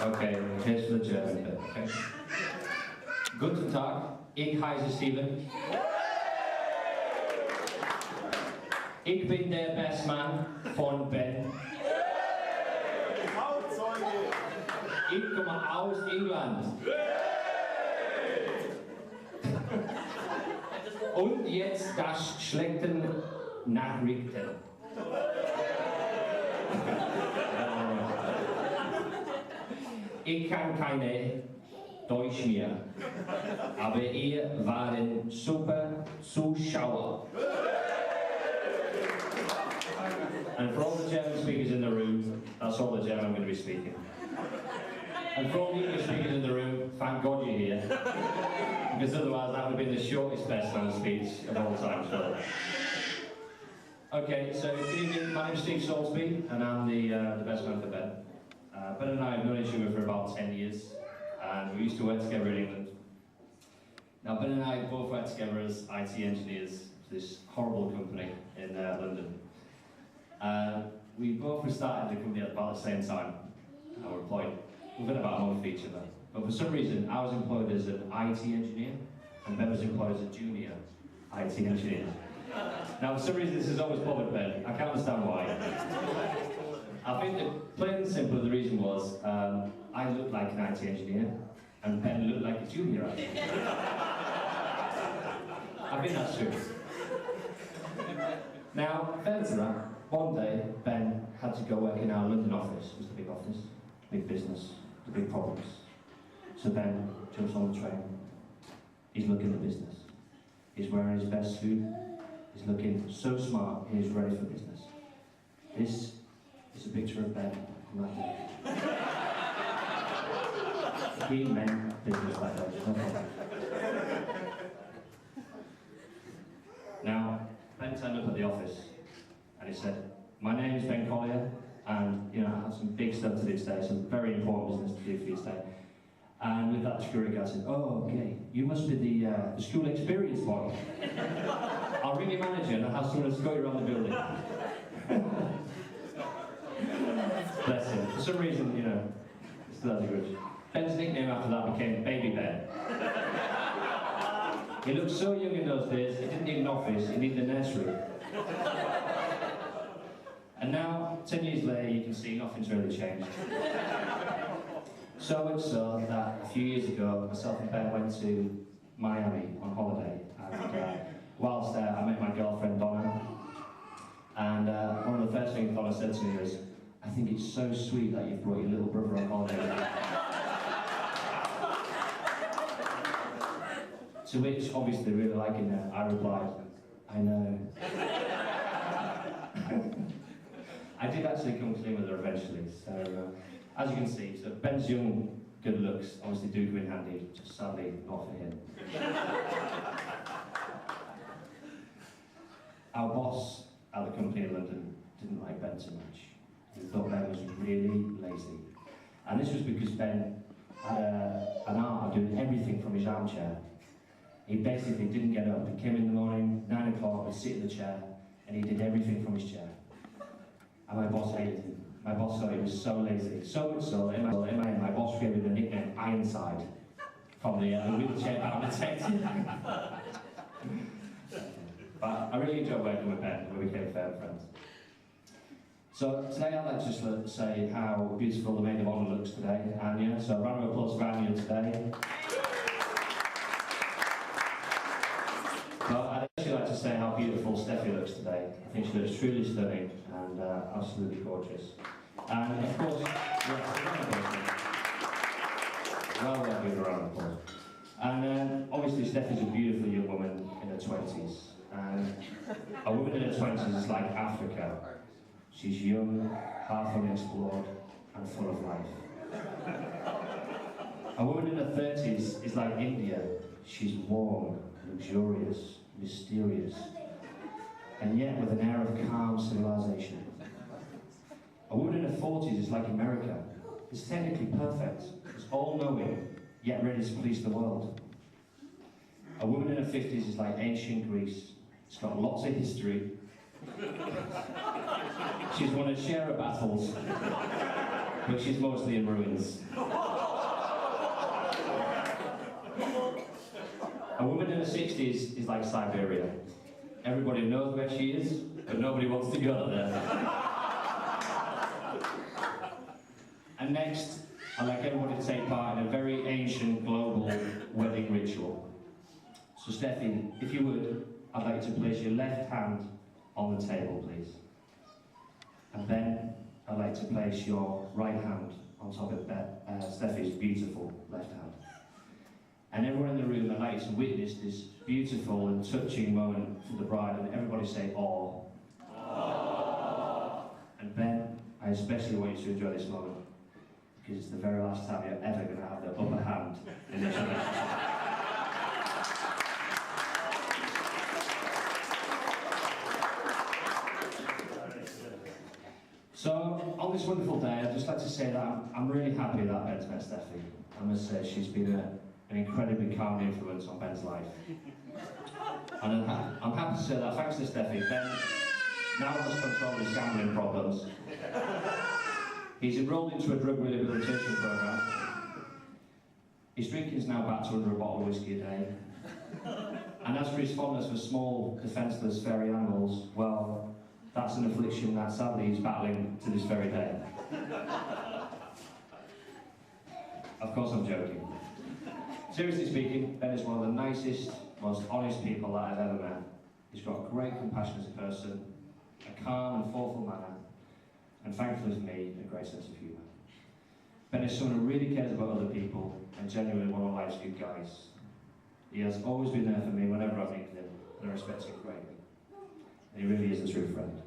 Okay, here's for the German bit, okay? Guten Tag, ich heiße Steven. Ich bin der Bestman von Ben. Ich komme aus England. Und jetzt das schlechten Nachrichten. Ich kann keine Deutsch mehr, aber ihr waren super Zuschauer. And for all the German speakers in the room, that's all the German I'm going to be speaking. And for all the English speakers in the room, thank God you're here. Because otherwise that would have been the shortest best man speech of all time. So. Okay, so good evening, my name is Steve Salisbury and I'm the best man for Ben. Ben and I have known each other for about 10 years and we used to work together in England. Now Ben and I both worked together as IT engineers for this horrible company in London. We both started the company at about the same time and were employed within about a month of each other. But for some reason I was employed as an IT engineer and Ben was employed as a junior IT engineer. Now for some reason this has always bothered Ben, I can't understand why. I think that plain and simple the reason was I looked like an IT engineer and Ben looked like a junior IT engineer. I think that's true. Now, Ben's around. One day, Ben had to go work in our London office. It was the big office, big business, the big problems. So Ben jumps on the train. He's looking at business. He's wearing his best suit. He's looking so smart, he's ready for business. This is a picture of Ben on that day. He meant business like that, no problem. Now, Ben turned up at the office and he said, my name is Ben Collier and I have some big stuff to do today, some very important business to do for you today. And with that security guard said, oh, okay, you must be the school experience boy. I'll ring your manager and I'll have someone escort you around the building. Bless him. For some reason, he still has a grudge. Ben's nickname after that became Baby Ben. He looked so young in those days, he didn't need an office, he needed a nursery. And now, 10 years later, you can see nothing's really changed. So much so that a few years ago, myself and Ben went to Miami on holiday. And whilst there, I met my girlfriend Donna. And one of the first things Donna said to me was, I think it's so sweet that you've brought your little brother on holiday. To which, obviously, really liking her, I replied, I know. I did actually come clean with her eventually, so as you can see, so Ben's young, good looks obviously do come in handy, just sadly not for him. Our boss at the company in London didn't like Ben too much. He thought Ben was really lazy. And this was because Ben had an art of doing everything from his armchair. He basically didn't get up. He came in the morning, 9 o'clock, he'd sit in the chair, and he did everything from his chair. And my boss hated him. My boss thought he was so lazy. So much so, in my boss gave him the nickname Ironside from the wheelchair architect. But I really enjoyed working with Ben, and we became fair friends. So today I'd like to just say how beautiful the maid of honour looks today, Anya. So a round of applause for Anya today. But I'd actually like to say how beautiful Steffi looks today. I think she looks truly stunning and absolutely gorgeous. And of course, yes, well give her a round of applause. And obviously Steffi's a beautiful young woman in her 20s. And a woman in her 20s is like Africa. She's young, half unexplored, and full of life. A woman in her 30s is like India. She's warm, luxurious, mysterious, and yet with an air of calm civilization. A woman in her 40s is like America. It's technically perfect. It's all-knowing, yet ready to police the world. A woman in her 50s is like ancient Greece. It's got lots of history. She's won a share of battles, but she's mostly in ruins. A woman in her 60s is like Siberia. Everybody knows where she is, but nobody wants to go there. And next, I'd like everybody to take part in a very ancient global wedding ritual. So Steffi, if you would, I'd like you to place your left hand on the table, please. And then I'd like to place your right hand on top of Steffi's beautiful left hand. And everyone in the room, I'd like you to witness this beautiful and touching moment for the bride, and everybody say, "Aw." And Ben, I especially want you to enjoy this moment, because it's the very last time you're ever going to have the upper hand in this relationship. So, on this wonderful day, I'd just like to say that I'm really happy that Ben's met Steffi. I must say, she's been an incredibly calm influence on Ben's life. And I'm happy to say that thanks to Steffi, Ben now has control of his gambling problems. He's enrolled into a drug rehabilitation program. His drinking is now back to under a bottle of whiskey a day. And as for his fondness for small, defenceless fairy animals, well, that's an affliction that sadly he's battling to this very day. Of course I'm joking. Seriously speaking, Ben is one of the nicest, most honest people that I've ever met. He's got a great compassion as a person, a calm and thoughtful manner, and thankfully for me, a great sense of humour. Ben is someone who really cares about other people and genuinely one of life's good guys. He has always been there for me whenever I've needed him, and I respect him greatly. And he really is a true friend.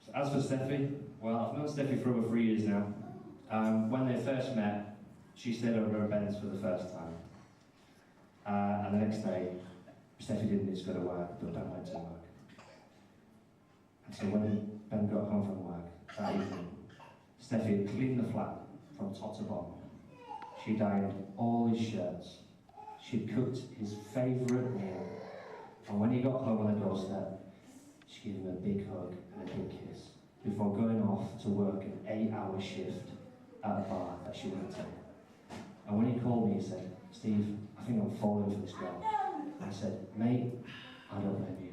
So as for Steffi, well, I've known Steffi for over 3 years now. When they first met, she stayed over at Ben's for the first time. And the next day, Steffi didn't need to go to work, but Ben went to work. And so when Ben got home from work that evening, Steffi had cleaned the flat from top to bottom. She'd ironed all his shirts. She'd cooked his favourite meal. And when he got home on the doorstep, she gave him a big hug and a big kiss before going off to work an 8-hour shift at a bar that she went to. And when he called me, he said, "Steve, I think I'm falling for this girl." I said, "Mate, I don't blame you."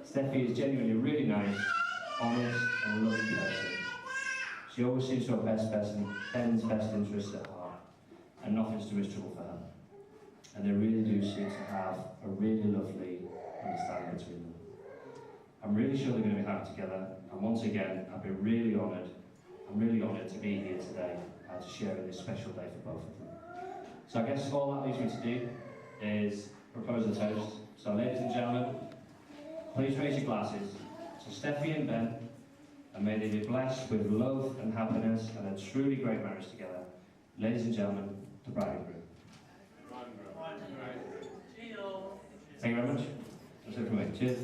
Steffi is genuinely a really nice, honest and loving person. She always seems to have Ben's best interests at heart, and nothing's too much trouble for her. And they really do seem to have a really lovely understanding between them. I'm really sure they're going to be happy together, and once again, I've been really honoured. I'm really honoured to be here today to share in this special day for both of them. So I guess all that leaves me to do is propose a toast. So ladies and gentlemen, please raise your glasses to Steffi and Ben, and may they be blessed with love and happiness and a truly great marriage together. Ladies and gentlemen, the bride and groom. Thank you very much. That's it from me. Cheers.